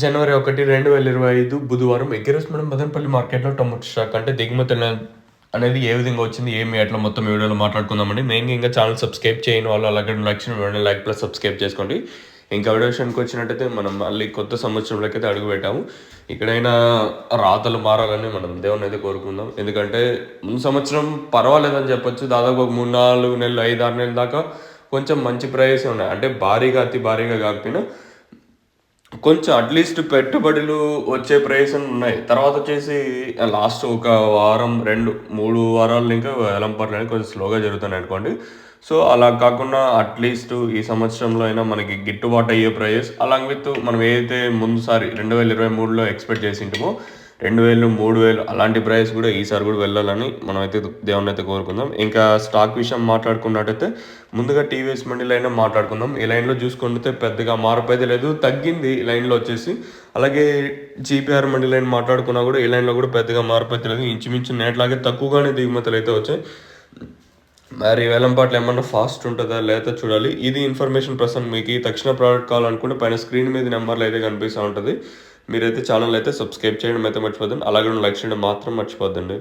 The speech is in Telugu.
జనవరి 1, 2025 బుధవారం ఎగ్గిరోస్ మనం మదనపల్లి మార్కెట్‌లో టొమాటో స్టాక్ అంటే అనేది ఏ విధంగా వచ్చింది, ఏమి ఎట్లా మొత్తం ఈ వీడియోలో మాట్లాడుకుందామండి. మెయిన్‌గా ఇంకా ఛానల్ సబ్స్క్రైబ్ చేయని వాళ్ళు అలాగే వెంటనే లైక్ ప్లస్ సబ్స్క్రైబ్ చేసుకోండి. ఇంకా వీడియో విషయానికి వచ్చినట్టయితే మనం మళ్ళీ కొత్త సంవత్సరంలోకి అయితే అడుగుపెట్టాము. ఇక్కడైనా రాతలు మారాలని మనం దేవుని అయితే కోరుకుందాం. ఎందుకంటే ముందు సంవత్సరం పర్వాలేదని చెప్పొచ్చు. దాదాపు ఒక 3, 4 నెలలు, 5, 6 నెలల దాకా కొంచెం మంచి ప్రైసే ఉన్నాయి. అంటే భారీగా అతి భారీగా కాకపోయినా కొంచెం అట్లీస్ట్ పెట్టుబడులు వచ్చే ప్రైస్ ఉన్నాయి. తర్వాత వచ్చేసి లాస్ట్ ఒక వారం, 2, 3 వారాలు ఇంకా వేలంపాట్లు అనేవి కొంచెం స్లోగా జరుగుతున్నాయి అనుకోండి. సో, అలా కాకుండా అట్లీస్ట్ ఈ సంవత్సరంలో అయినా మనకి గిట్టుబాటు అయ్యే ప్రైస్ అలాంగ్ విత్ మనం ఏదైతే ముందుసారి 2023లో ఎక్స్‌పెక్ట్ చేసింటిమో 2000, 3000 అలాంటి ప్రైస్ కూడా ఈసారి కూడా వెళ్ళాలని మనమైతే దేవుడిని అయితే కోరుకుందాం. ఇంకా స్టాక్ విషయం మాట్లాడుకున్నట్టయితే ముందుగా టీవీఎస్ మండి లైన్ మాట్లాడుకుందాం. ఈ లైన్లో చూసుకుంటే పెద్దగా మార్పు అయితే లేదు, తగ్గింది ఈ లైన్లో వచ్చేసి. అలాగే జీపీఆర్ మండి లైన్ మాట్లాడుకున్నా కూడా ఈ లైన్లో కూడా పెద్దగా మార్పు అయితే లేదు. ఇంచుమించు నేట్లాగే తక్కువగానే దిగుమతులు అయితే వచ్చాయి. మరి వేలంపాట్లు ఏమన్నా ఫాస్ట్ ఉంటుందా లేదా చూడాలి. ఇది ఇన్ఫర్మేషన్ ప్రస్తుతం మీకు తక్షణ ప్రోడక్ట్ కావాలనుకుంటే పైన స్క్రీన్ మీద నెంబర్లు అయితే కనిపిస్తూ ఉంటుంది. మీరైతే ఛానల్ అయితే సబ్స్క్రైబ్ చేయడం అయితే మర్చిపోద్దండి. అలాగే లైక్ చేయడం మాత్రం మర్చిపోద్దండి.